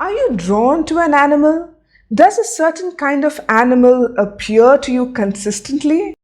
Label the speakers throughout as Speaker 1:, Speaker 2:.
Speaker 1: Are you drawn to an animal? Does a certain kind of animal appear to you consistently?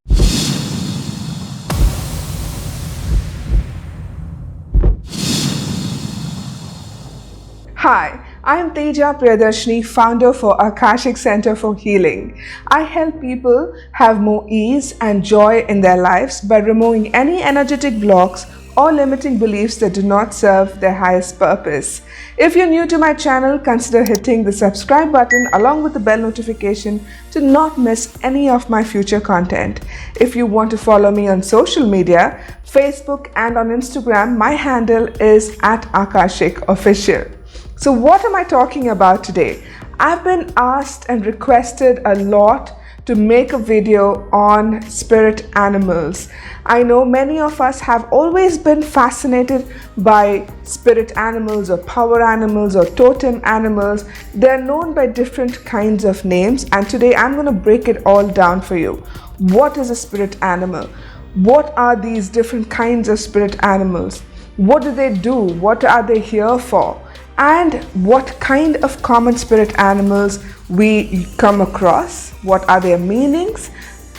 Speaker 1: Hi, I am Teja Priyadarshini, founder for Akashic Center for Healing. I help people have more ease and joy in their lives by removing any energetic blocks or limiting beliefs that do not serve their highest purpose. If you're new to my channel, consider hitting the subscribe button along with the bell notification to not miss any of my future content. If you want to follow me on social media, Facebook and on Instagram, my handle is @AkashicOfficial. So what am I talking about today? I've been asked and requested a lot to make a video on spirit animals. I know many of us have always been fascinated by spirit animals or power animals or totem animals. They're known by different kinds of names, and today I'm going to break it all down for you. What is a spirit animal? What are these different kinds of spirit animals? What do they do? What are they here for? And what kind of common spirit animals we come across, what are their meanings,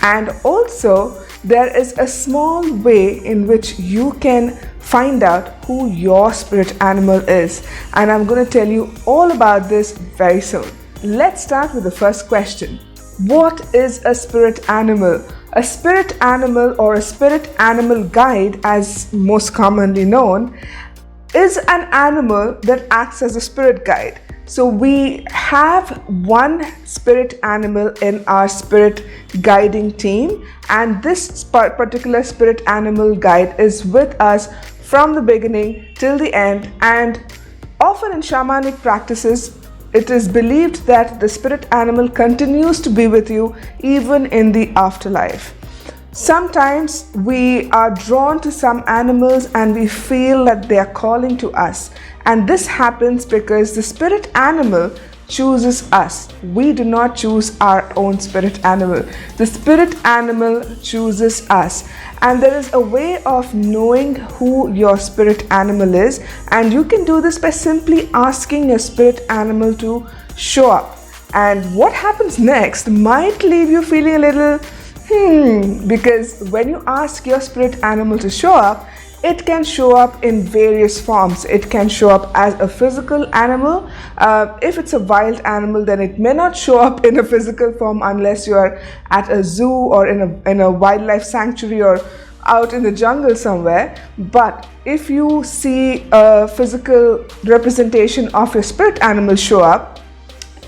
Speaker 1: and also there is a small way in which you can find out who your spirit animal is, and I'm going to tell you all about this very soon. Let's start with the first question. What is a spirit animal? A spirit animal, or a spirit animal guide as most commonly known, is an animal that acts as a spirit guide. So we have one spirit animal in our spirit guiding team, and this particular spirit animal guide is with us from the beginning till the end. And often in shamanic practices, it is believed that the spirit animal continues to be with you even in the afterlife. Sometimes we are drawn to some animals and we feel that they are calling to us, and this happens because the spirit animal chooses us. We do not choose our own spirit animal. The spirit animal chooses us, and there is a way of knowing who your spirit animal is, and you can do this by simply asking your spirit animal to show up. And what happens next might leave you feeling a little because when you ask your spirit animal to show up, it can show up in various forms. It can show up as a physical animal. If it's a wild animal, then it may not show up in a physical form unless you are at a zoo or in a wildlife sanctuary or out in the jungle somewhere. But if you see a physical representation of your spirit animal show up,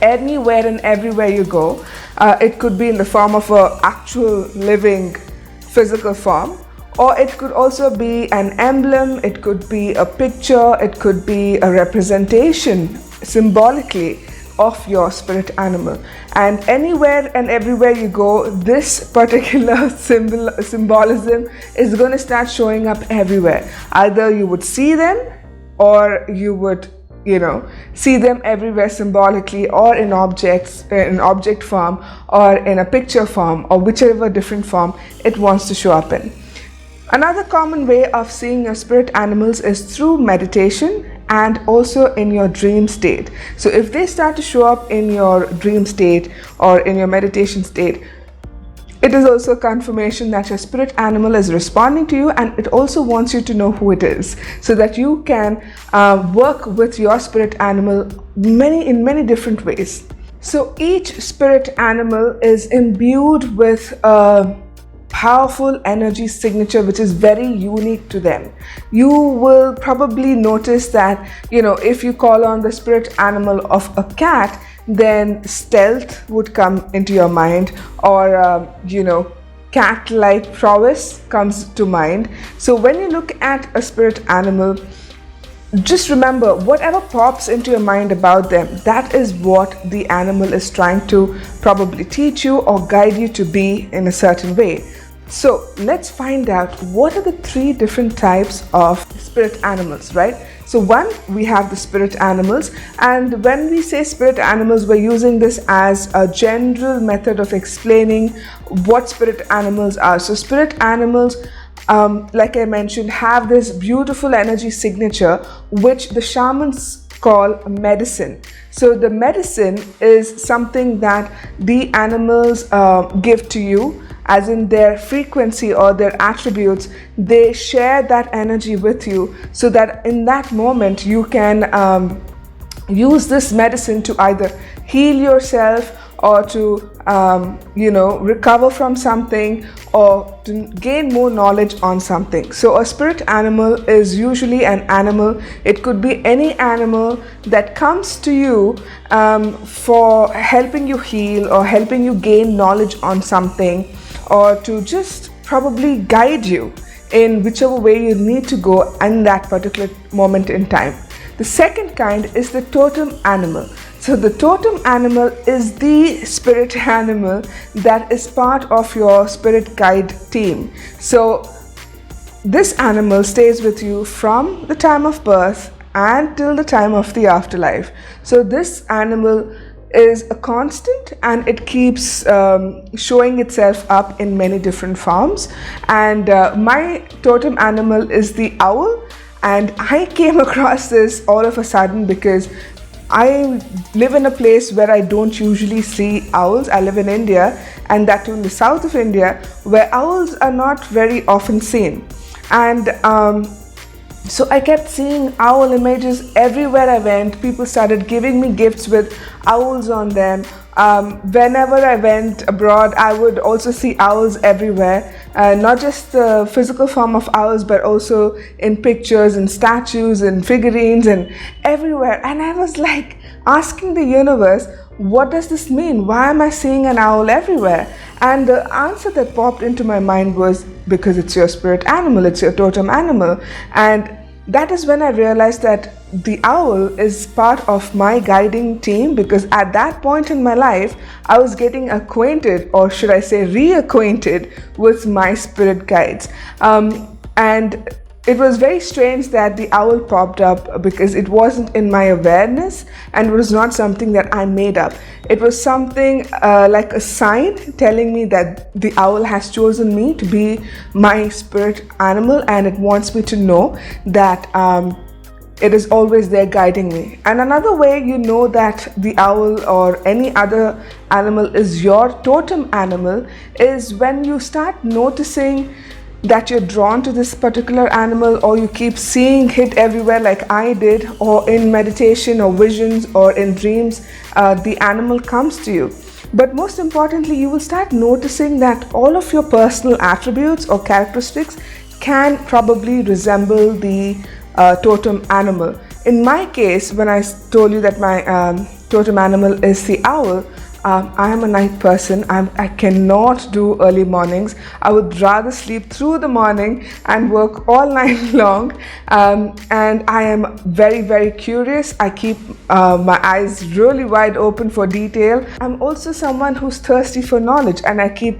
Speaker 1: anywhere and everywhere you go, it could be in the form of an actual living physical form, or it could also be an emblem, it could be a picture, it could be a representation symbolically of your spirit animal. And anywhere and everywhere you go, this particular symbolism is going to start showing up everywhere. Either you would see them, or you would see them everywhere symbolically, or in objects, in object form, or in a picture form, or whichever different form it wants to show up in. Another common way of seeing your spirit animals is through meditation and also in your dream state. So if they start to show up in your dream state or in your meditation state, it is also a confirmation that your spirit animal is responding to you, and it also wants you to know who it is so that you can work with your spirit animal in many different ways. So each spirit animal is imbued with a powerful energy signature which is very unique to them. You will probably notice that if you call on the spirit animal of a cat, then stealth would come into your mind, or cat-like prowess comes to mind. So when you look at a spirit animal, just remember, whatever pops into your mind about them, that is what the animal is trying to probably teach you or guide you to be in a certain way. So let's find out what are the three different types of spirit animals, right? So one, we have the spirit animals, and when we say spirit animals, we're using this as a general method of explaining what spirit animals are. So spirit animals, like I mentioned, have this beautiful energy signature which the shamans called medicine. So the medicine is something that the animals give to you, as in their frequency or their attributes. They share that energy with you so that in that moment you can use this medicine to either heal yourself or to recover from something or to gain more knowledge on something. So a spirit animal is usually an animal. It could be any animal that comes to you for helping you heal or helping you gain knowledge on something, or to just probably guide you in whichever way you need to go in that particular moment in time. The second kind is the totem animal. So the totem animal is the spirit animal that is part of your spirit guide team. So this animal stays with you from the time of birth and till the time of the afterlife. So this animal is a constant, and it keeps showing itself up in many different forms. And my totem animal is the owl, and I came across this all of a sudden because I live in a place where I don't usually see owls. I live in India, and that too in the south of India, where owls are not very often seen. And so I kept seeing owl images everywhere I went. People started giving me gifts with owls on them. Whenever I went abroad, I would also see owls everywhere. Not just the physical form of owls, but also in pictures and statues and figurines and everywhere. And I was like asking the universe, what does this mean? Why am I seeing an owl everywhere? And the answer that popped into my mind was because it's your spirit animal, it's your totem animal. And that is when I realized that the owl is part of my guiding team, because at that point in my life, I was getting acquainted, or should I say reacquainted, with my spirit guides. And it was very strange that the owl popped up, because it wasn't in my awareness and it was not something that I made up. It was something like a sign telling me that the owl has chosen me to be my spirit animal, and it wants me to know that it is always there guiding me. And another way you know that the owl or any other animal is your totem animal is when you start noticing that you're drawn to this particular animal, or you keep seeing it everywhere like I did, or in meditation or visions or in dreams, the animal comes to you. But most importantly, you will start noticing that all of your personal attributes or characteristics can probably resemble the totem animal. In my case, when I told you that my totem animal is the owl, I am a night person. I cannot do early mornings. I would rather sleep through the morning and work all night long. And I am very, very curious. I keep my eyes really wide open for detail. I'm also someone who's thirsty for knowledge, and I keep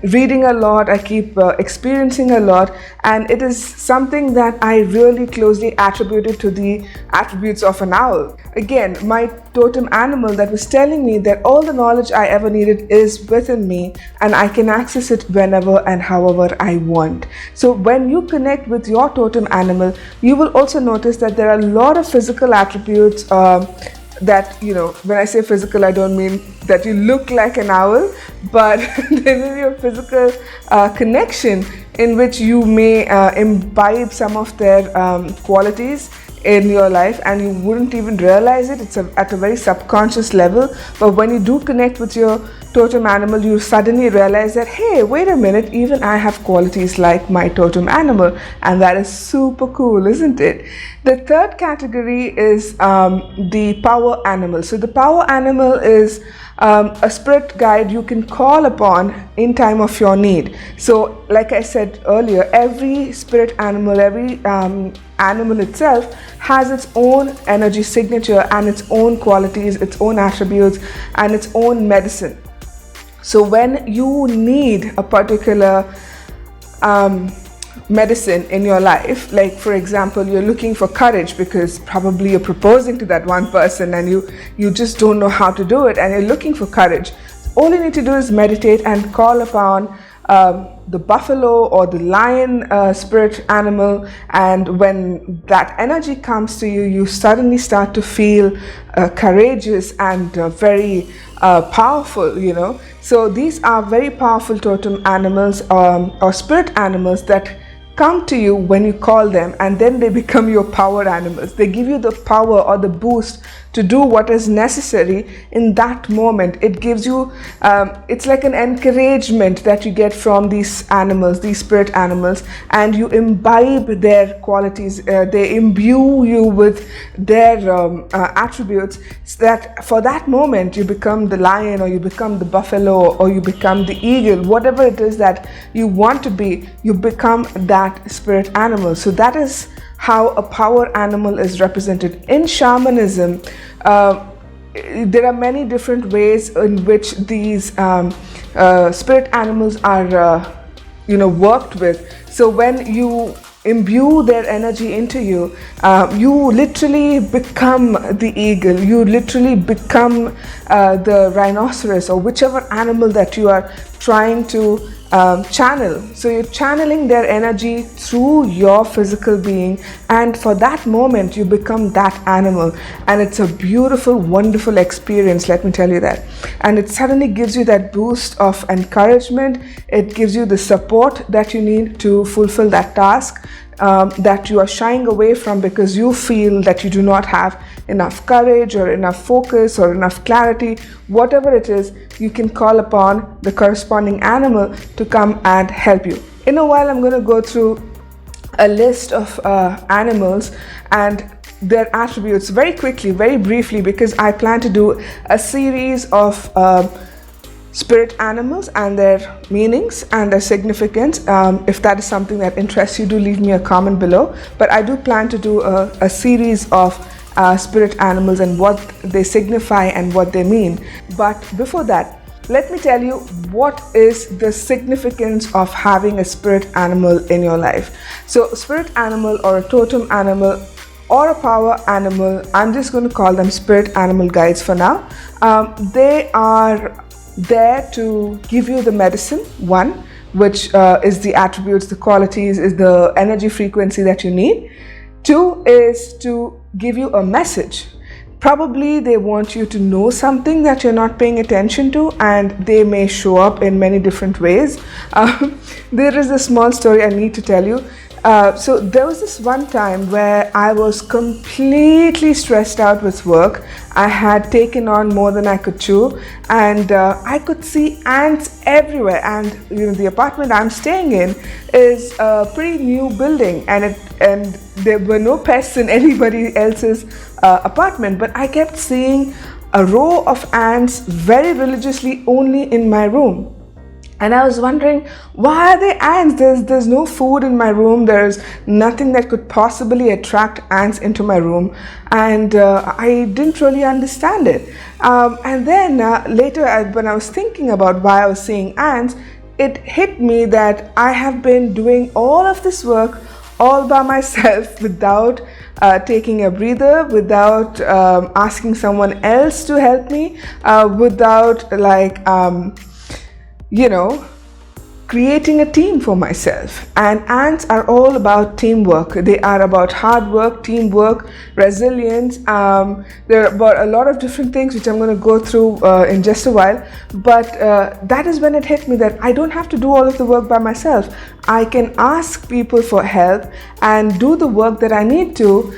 Speaker 1: reading a lot, I keep experiencing a lot, and it is something that I really closely attributed to the attributes of an owl. Again, my totem animal that was telling me that all the knowledge I ever needed is within me, and I can access it whenever and however I want. So when you connect with your totem animal, you will also notice that there are a lot of physical attributes that, when I say physical, I don't mean that you look like an owl, but there will be a physical connection in which you may imbibe some of their qualities in your life, and you wouldn't even realize it. It's at a very subconscious level. But when you do connect with your totem animal, you suddenly realize that, hey, wait a minute, even I have qualities like my totem animal, and that is super cool, isn't it? The third category is the power animal. So the power animal is a spirit guide you can call upon in time of your need. So like I said earlier, every spirit animal, every animal itself has its own energy signature and its own qualities, its own attributes, and its own medicine. So when you need a particular medicine in your life, like for example, you're looking for courage because probably you're proposing to that one person and you just don't know how to do it, and you're looking for courage, all you need to do is meditate and call upon the buffalo or the lion spirit animal, and when that energy comes to you, you suddenly start to feel courageous and very powerful, you know. So these are very powerful totem animals, or spirit animals, that come to you when you call them, and then they become your power animals. They give you the power or the boost to do what is necessary in that moment. It gives you, it's like an encouragement that you get from these animals, these spirit animals, and you imbibe their qualities. They imbue you with their attributes, so that for that moment you become the lion, or you become the buffalo, or you become the eagle. Whatever it is that you want to be, you become that spirit animal. So that is how a power animal is represented. In shamanism, there are many different ways in which these spirit animals are worked with. So when you imbue their energy into you, you literally become the eagle, you literally become the rhinoceros, or whichever animal that you are trying to channel. So you're channeling their energy through your physical being, and for that moment you become that animal, and it's a beautiful, wonderful experience, let me tell you that. And it suddenly gives you that boost of encouragement. It gives you the support that you need to fulfill that task that you are shying away from, because you feel that you do not have enough courage or enough focus or enough clarity. Whatever it is, you can call upon the corresponding animal to come and help you. In a while, I'm going to go through a list of animals and their attributes very quickly, very briefly, because I plan to do a series of spirit animals and their meanings and their significance. If that is something that interests you, do leave me a comment below. But I do plan to do a series of spirit animals and what they signify and what they mean. But before that, let me tell you what is the significance of having a spirit animal in your life. So spirit animal, or a totem animal, or a power animal, I'm just going to call them spirit animal guides for now. They are there to give you the medicine, one, which is the attributes, the qualities, is the energy frequency that you need. Two is to give you a message. Probably they want you to know something that you're not paying attention to, and they may show up in many different ways. There is a small story I need to tell you. So there was this one time where I was completely stressed out with work. I had taken on more than I could chew, and I could see ants everywhere. And the apartment I'm staying in is a pretty new building, and there were no pests in anybody else's apartment. But I kept seeing a row of ants very religiously only in my room. And I was wondering, why are they ants? There's no food in my room. There's nothing that could possibly attract ants into my room. And I didn't really understand it. And then later, when I was thinking about why I was seeing ants, it hit me that I have been doing all of this work all by myself without taking a breather, without asking someone else to help me, without creating a team for myself. And ants are all about teamwork. They are about hard work, teamwork, resilience. They're about a lot of different things, which I'm going to go through in just a while. But that is when it hit me that I don't have to do all of the work by myself. I can ask people for help and do the work that I need to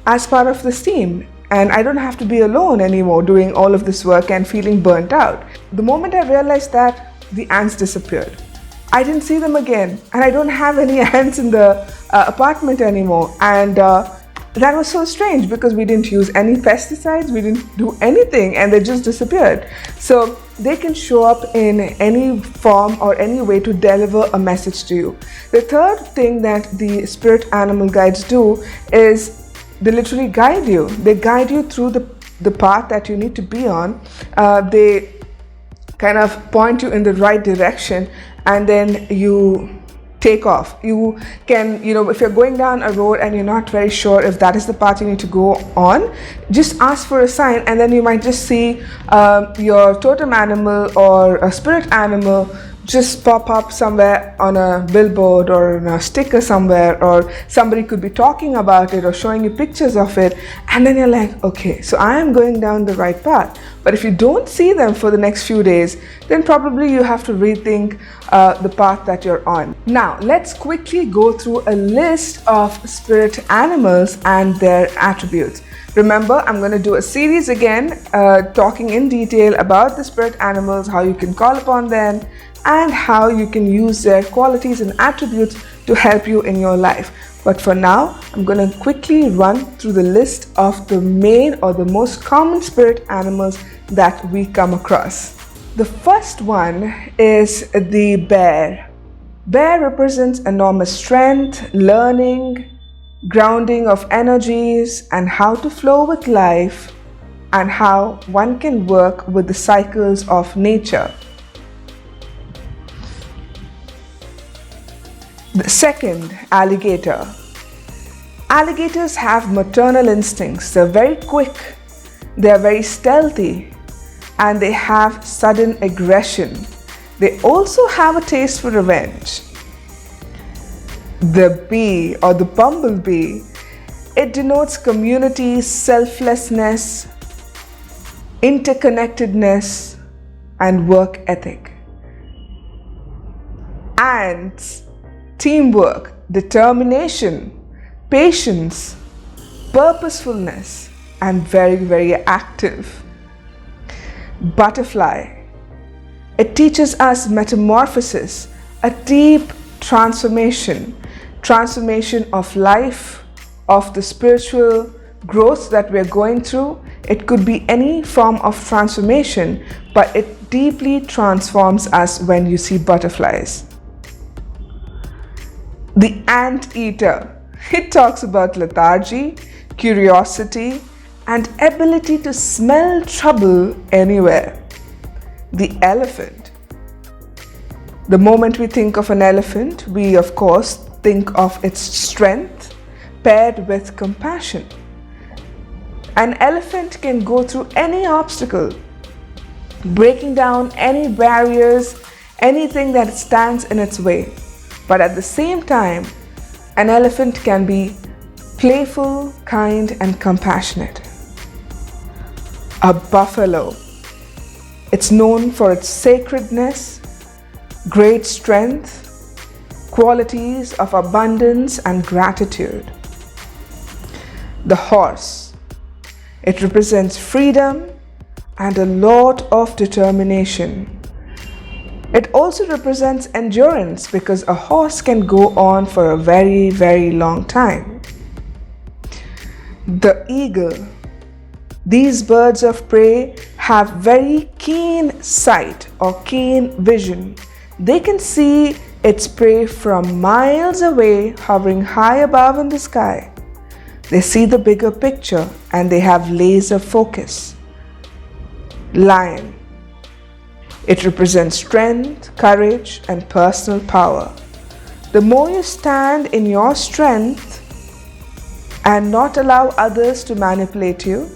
Speaker 1: as part of this team. And I don't have to be alone anymore doing all of this work and feeling burnt out. The moment I realized that, the ants disappeared. I didn't see them again, and I don't have any ants in the apartment anymore. And that was so strange, because we didn't use any pesticides, we didn't do anything, and they just disappeared. So they can show up in any form or any way to deliver a message to you. The third thing that the spirit animal guides do is they literally guide you. They guide you through the path that you need to be on. They kind of point you in the right direction, and then you take off. You can, if you're going down a road and you're not very sure if that is the path you need to go on, just ask for a sign, and then you might just see your totem animal or a spirit animal just pop up somewhere on a billboard or on a sticker somewhere, or somebody could be talking about it or showing you pictures of it, and then you're like, okay, so I am going down the right path. But if you don't see them for the next few days, then probably you have to rethink the path that you're on. Now, let's quickly go through a list of spirit animals and their attributes. Remember, I'm going to do a series again, talking in detail about the spirit animals, how you can call upon them, and how you can use their qualities and attributes to help you in your life. But for now, I'm going to quickly run through the list of the main or the most common spirit animals that we come across. The first one is the bear. Bear represents enormous strength, learning, grounding of energies, and how to flow with life, and how one can work with the cycles of nature. The second, alligator. Alligators have maternal instincts. They're very quick, they're very stealthy, and they have sudden aggression. They also have a taste for revenge. The bee or the bumblebee, it denotes community, selflessness, interconnectedness, and work ethic. Ants, teamwork, determination, patience, purposefulness, and very, very active. Butterfly, it teaches us metamorphosis, a deep transformation of life, of the spiritual growth that we're going through. It could be any form of transformation, but it deeply transforms us when you see butterflies. The anteater, it talks about lethargy, curiosity, and ability to smell trouble anywhere. The elephant. The moment we think of an elephant, we of course think of its strength paired with compassion. An elephant can go through any obstacle, breaking down any barriers, anything that stands in its way. But at the same time, an elephant can be playful, kind, and compassionate. A buffalo. It's known for its sacredness, great strength, qualities of abundance and gratitude. The horse. It represents freedom and a lot of determination. It also represents endurance because a horse can go on for a very, very long time. The eagle. These birds of prey have very keen sight or keen vision. They can see its prey from miles away, hovering high above in the sky. They see the bigger picture and they have laser focus. Lion. It represents strength, courage, and personal power. The more you stand in your strength and not allow others to manipulate you,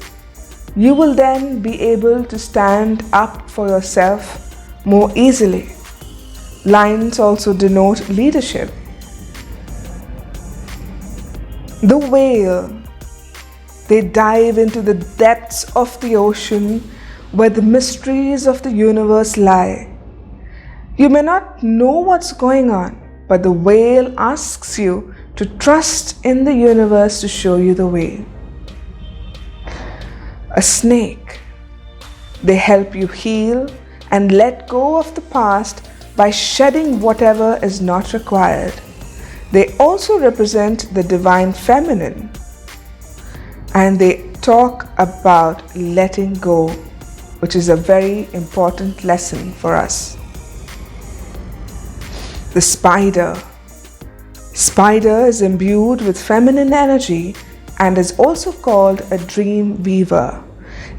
Speaker 1: you will then be able to stand up for yourself more easily. Lions also denote leadership. The whale. They dive into the depths of the ocean where the mysteries of the universe lie. You may not know what's going on, but the whale asks you to trust in the universe to show you the way. A snake. They help you heal and let go of the past by shedding whatever is not required. They also represent the divine feminine, and they talk about letting go, which is a very important lesson for us. The spider. Spider is imbued with feminine energy and is also called a dream weaver.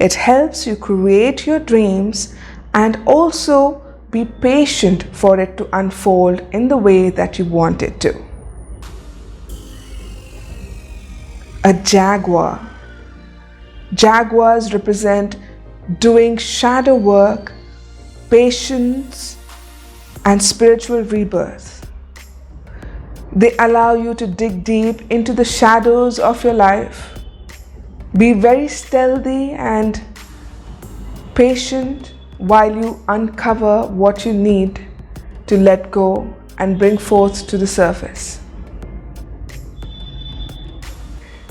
Speaker 1: It helps you create your dreams and also be patient for it to unfold in the way that you want it to. A jaguar. Jaguars represent doing shadow work, patience, and spiritual rebirth. They allow you to dig deep into the shadows of your life. Be very stealthy and patient while you uncover what you need to let go and bring forth to the surface.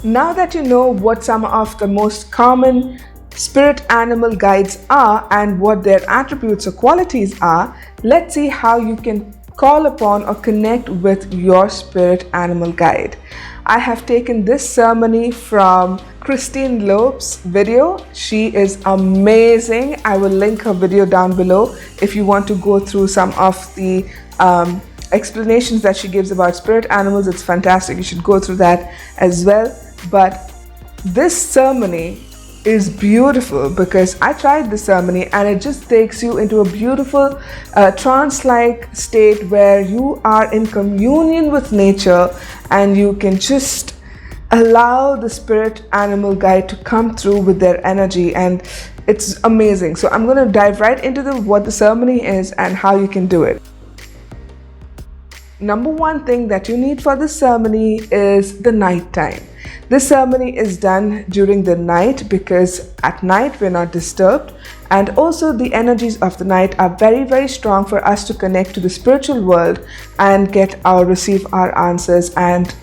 Speaker 1: Now that you know what some of the most common spirit animal guides are and what their attributes or qualities are, let's see how you can call upon or connect with your spirit animal guide. I have taken this ceremony from Christine Loeb's video. She is amazing. I will link her video down below if you want to go through some of the explanations that she gives about spirit animals. It's fantastic. You should go through that as well. But this ceremony is beautiful because I tried the ceremony and it just takes you into a beautiful trance-like state where you are in communion with nature and you can just allow the spirit animal guide to come through with their energy, and it's amazing. So I'm going to dive right into what the ceremony is and how you can do it. Number one thing that you need for this ceremony is the night time. This ceremony is done during the night because at night we're not disturbed, and also the energies of the night are very, very strong for us to connect to the spiritual world and receive our answers, and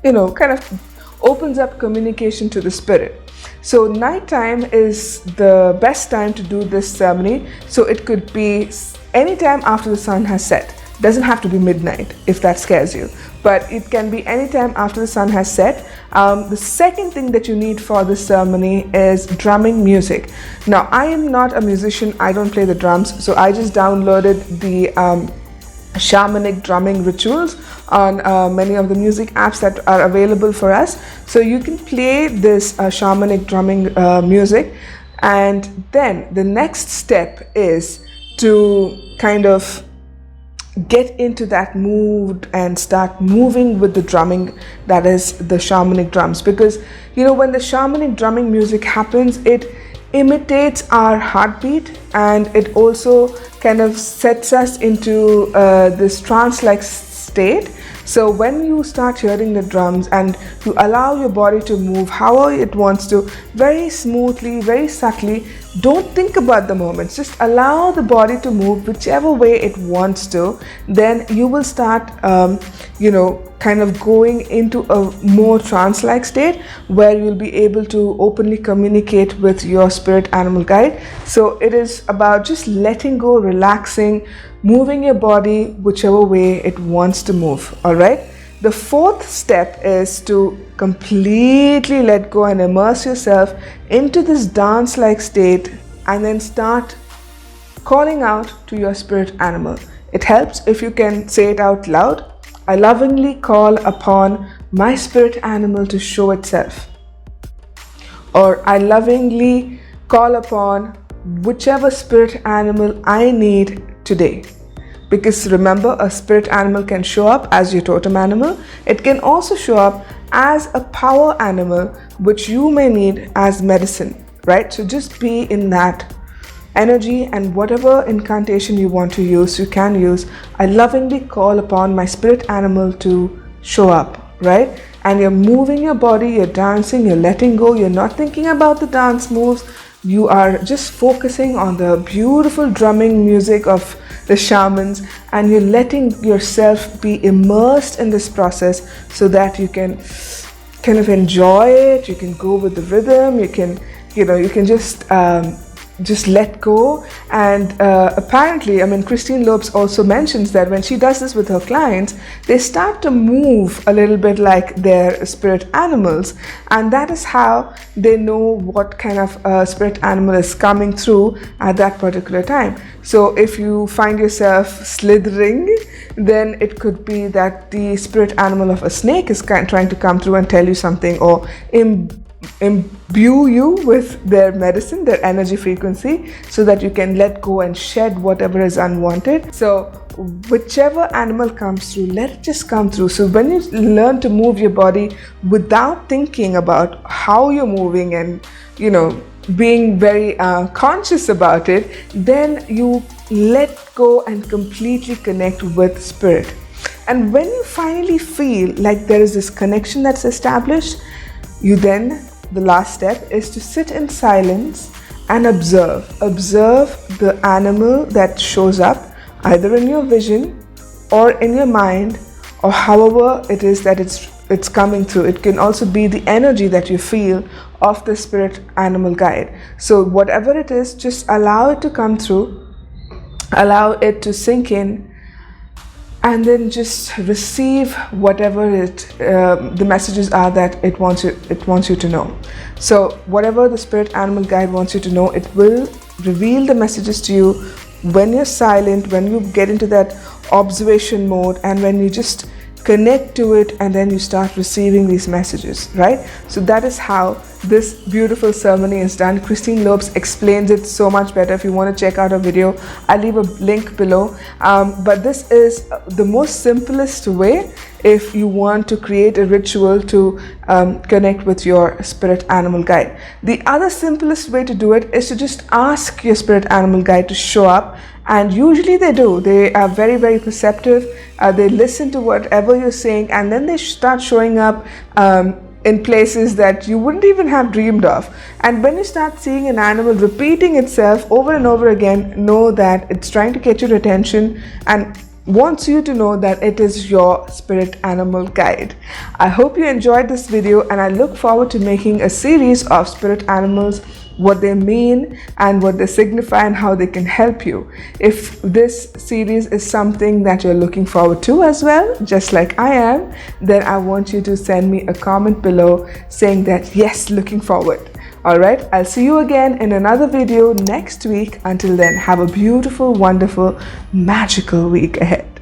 Speaker 1: kind of opens up communication to the spirit. So nighttime is the best time to do this ceremony. So it could be anytime after the sun has set. Doesn't have to be midnight if that scares you, but it can be anytime after the sun has set. The second thing that you need for this ceremony is drumming music. Now, I am not a musician, I don't play the drums, so I just downloaded the shamanic drumming rituals on many of the music apps that are available for us. So you can play this shamanic drumming music, and then the next step is to kind of get into that mood and start moving with the drumming, that is the shamanic drums, because when the shamanic drumming music happens, it imitates our heartbeat and it also kind of sets us into this trance-like state. So when you start hearing the drums and you allow your body to move however it wants to, very smoothly, very subtly, don't think about the moments, just allow the body to move whichever way it wants to, then you will start kind of going into a more trance-like state where you'll be able to openly communicate with your spirit animal guide. So it is about just letting go, relaxing, moving your body whichever way it wants to move. All right. The fourth step is to completely let go and immerse yourself into this dance-like state, and then start calling out to your spirit animal. It helps if you can say it out loud. I lovingly call upon my spirit animal to show itself. Or I lovingly call upon whichever spirit animal I need today. Because remember, a spirit animal can show up as your totem animal. It can also show up as a power animal, which you may need as medicine, right? So just be in that energy, and whatever incantation you want to use, you can use. I lovingly call upon my spirit animal to show up, right? And you're moving your body, you're dancing, you're letting go, you're not thinking about the dance moves. You are just focusing on the beautiful drumming music of the shamans, and you're letting yourself be immersed in this process so that you can kind of enjoy it. You can go with the rhythm. You can just let go. And apparently, Christine Loeb's also mentions that when she does this with her clients, they start to move a little bit like their spirit animals, and that is how they know what kind of spirit animal is coming through at that particular time. So if you find yourself slithering, then it could be that the spirit animal of a snake is trying to come through and tell you something, or imbue you with their medicine, their energy frequency, so that you can let go and shed whatever is unwanted. So whichever animal comes through, let it just come through. So when you learn to move your body without thinking about how you're moving and being very conscious about it, then you let go and completely connect with spirit. And when you finally feel like there is this connection that's established, you then, the last step is to sit in silence and observe the animal that shows up either in your vision or in your mind, or however it is that it's coming through. It can also be the energy that you feel of the spirit animal guide. So whatever it is, just allow it to come through, allow it to sink in, and then just receive whatever the messages are that it wants you to know. So whatever the spirit animal guide wants you to know, it will reveal the messages to you when you're silent, when you get into that observation mode, and when you just connect to it, and then you start receiving these messages, right? So that is how this beautiful ceremony is done. Christine Lopes explains it so much better. If you want to check out her video, I'll leave a link below. But this is the most simplest way if you want to create a ritual to connect with your spirit animal guide. The other simplest way to do it is to just ask your spirit animal guide to show up, and usually they do. They are very, very perceptive. They listen to whatever you're saying, and then they start showing up in places that you wouldn't even have dreamed of. And when you start seeing an animal repeating itself over and over again, know that it's trying to get your attention and wants you to know that it is your spirit animal guide. I hope you enjoyed this video, and I look forward to making a series of spirit animals, what they mean and what they signify and how they can help you. If this series is something that you're looking forward to as well, just like I am, then I want you to send me a comment below saying that yes, looking forward. Alright, I'll see you again in another video next week. Until then, have a beautiful, wonderful, magical week ahead.